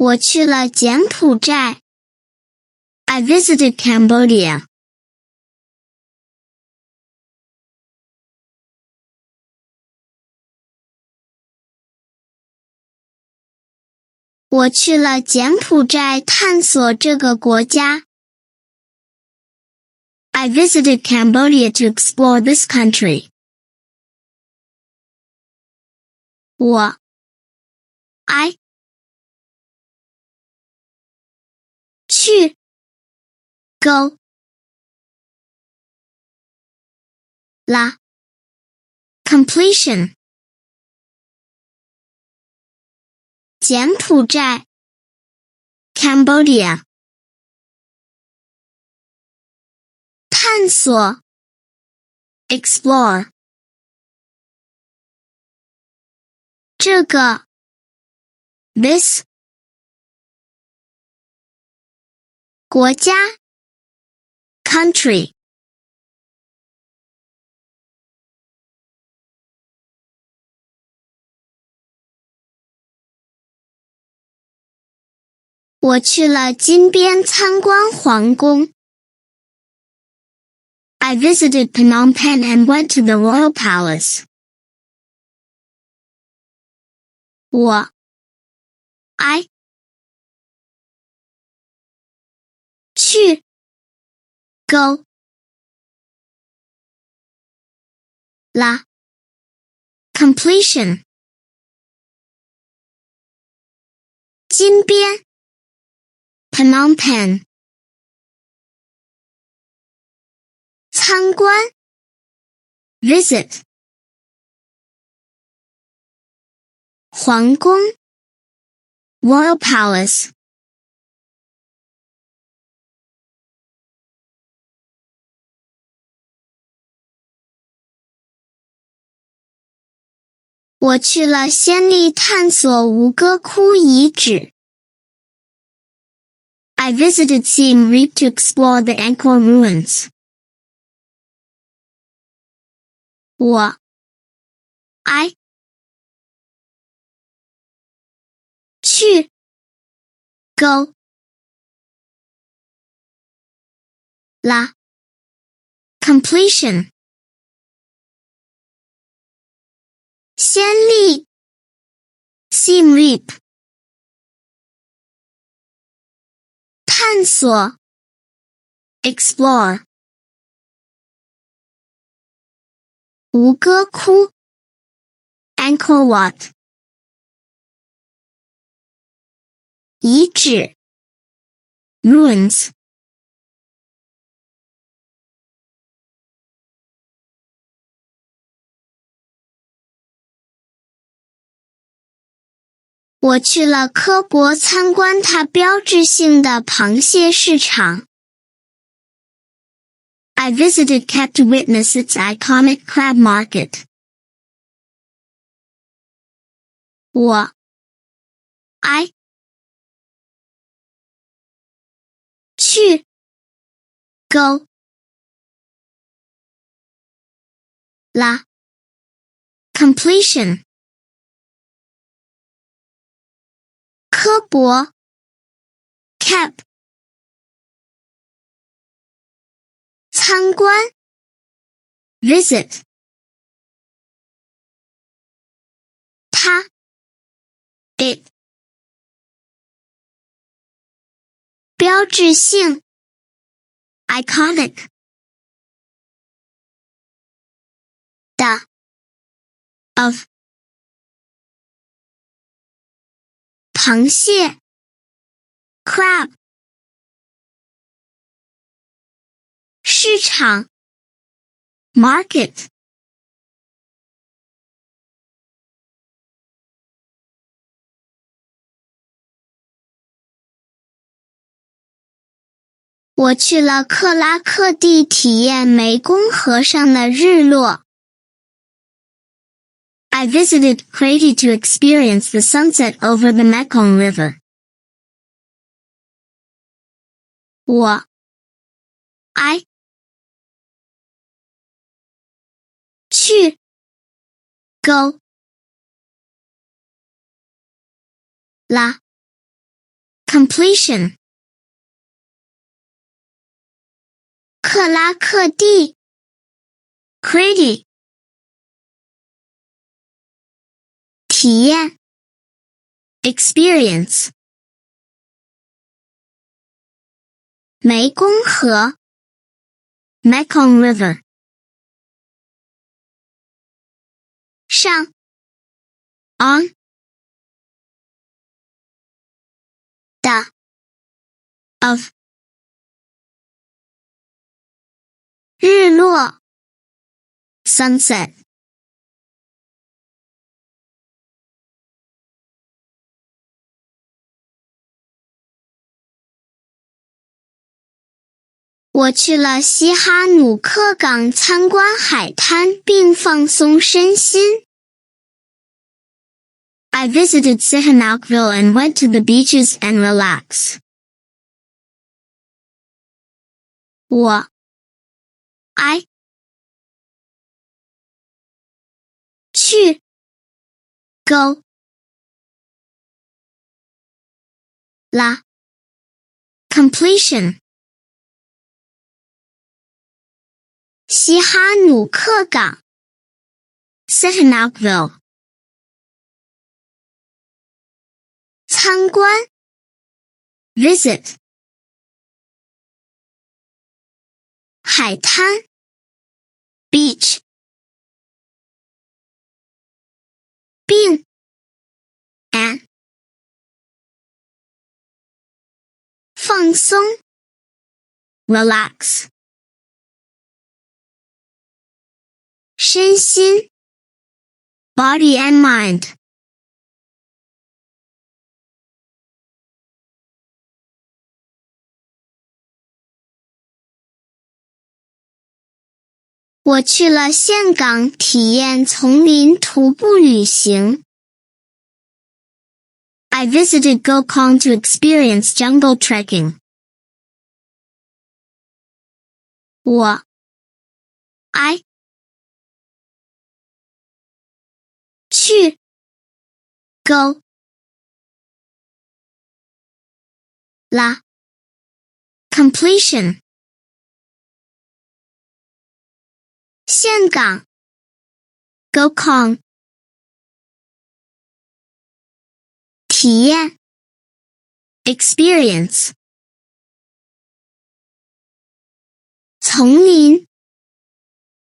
我去了柬埔寨。I visited Cambodia. 我去了柬埔寨探索这个国家。I visited Cambodia to explore this country. 我 I 去 go 了 completion 柬埔寨 Cambodia 探索 explore 这个 this 国家 country 我去了金边参观皇宫。I visited Phnom Penh and went to the Royal Palace. 我 I 去 go 了 completion 金边 Phnom Penh 参观 visit 皇宫 Royal Palace 我去了暹粒探索吴哥窟遗址。I visited Siem Reap to explore the Angkor ruins. 我 I 去 go 了 completion 暹粒 Siem Reap 探索 explore 吴哥窟 Angkor Wat 遗址 ruins 我去了科博参观它标志性的螃蟹市场。I visited Kep to witness its iconic crab market. 我 I 去 go 了 completion 科博 Kep 参观 visit 它 it 标志性 iconic 的 of 螃蟹 crab 市场 market 我去了克拉克地体验湄公河上的日落。I visited Kratie to experience the sunset over the Mekong River. 我 I 去 go 了 completion 克拉克蒂 Credy 体验 experience 湄公河 Mekong River 上 on 的 of 日落 sunset 我去了西哈努克港参观海滩并放松身心。I visited Sihanoukville and went to the beaches and relax. 我 I 去 go 啦 completion 西哈努克港 Sihanoukville 参观 visit 海滩 beach 并 and 放松 relax 身心 body and mind 我去了岘港体验丛林徒步旅行。I visited Gokong to experience jungle trekking. 我 I 去 go 啦 completion 岘港 Gokong 体验 experience 丛林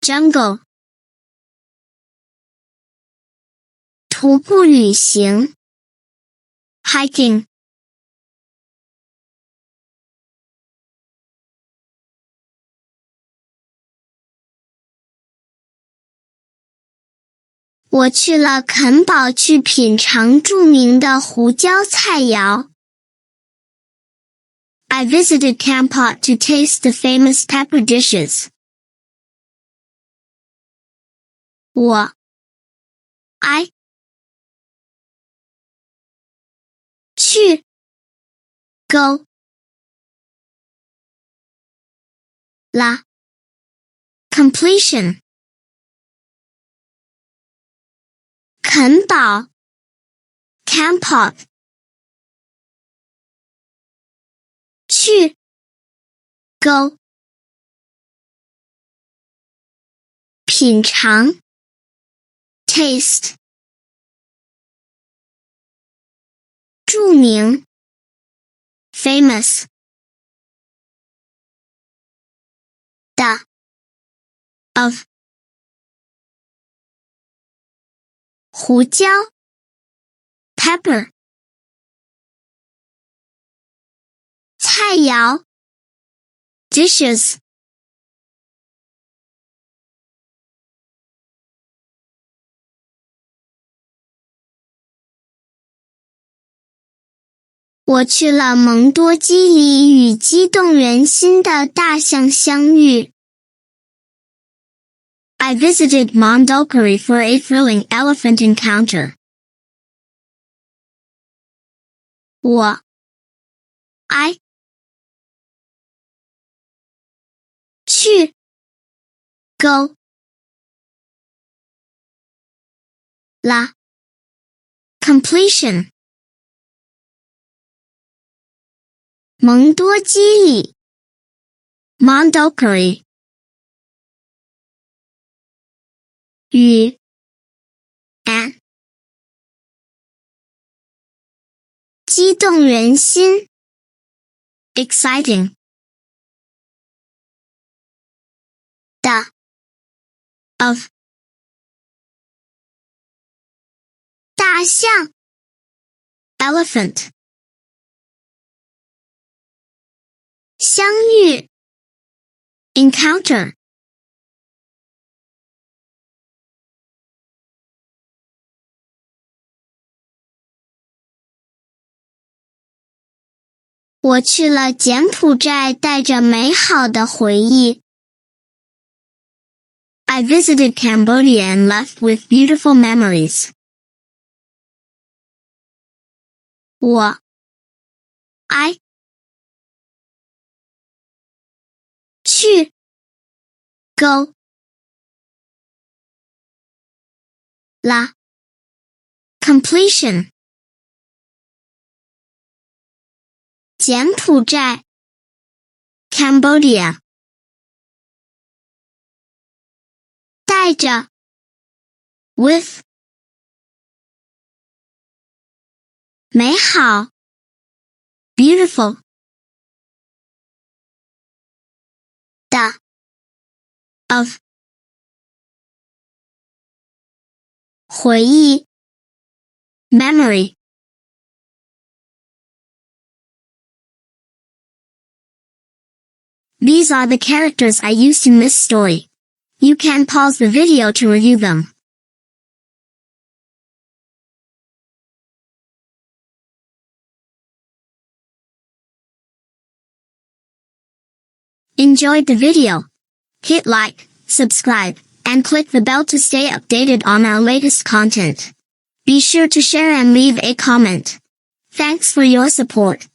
jungle 徒步旅行 hiking 我去了垦堡去品尝著名的胡椒菜肴。I visited Kampot to taste the famous pepper dishes. 我 I 去 go 啦 completion 垦堡 Kampot 去 go 品尝 taste 著名 famous 的 of 胡椒 pepper 菜肴 dishes 我去了蒙多基里与激动人心的大象相遇。I visited Mondulkiri for a thrilling elephant encounter. 我 I 去 go 啦 completion 蒙多基里 Mondokiri 雨 an 激动人心 exciting 的 of 大象 elephant 相遇 encounter 我去了柬埔寨，带着美好的回忆。I visited Cambodia and left with beautiful memories. 我 I 去 go 了 completion 柬埔寨 Cambodia 带着 with 美好 beautiful 的 of 回忆 memory These are the characters I used in this story. You can pause the video to review them. Enjoyed the video? Hit like, subscribe, and click the bell to stay updated on our latest content. Be sure to share and leave a comment. Thanks for your support.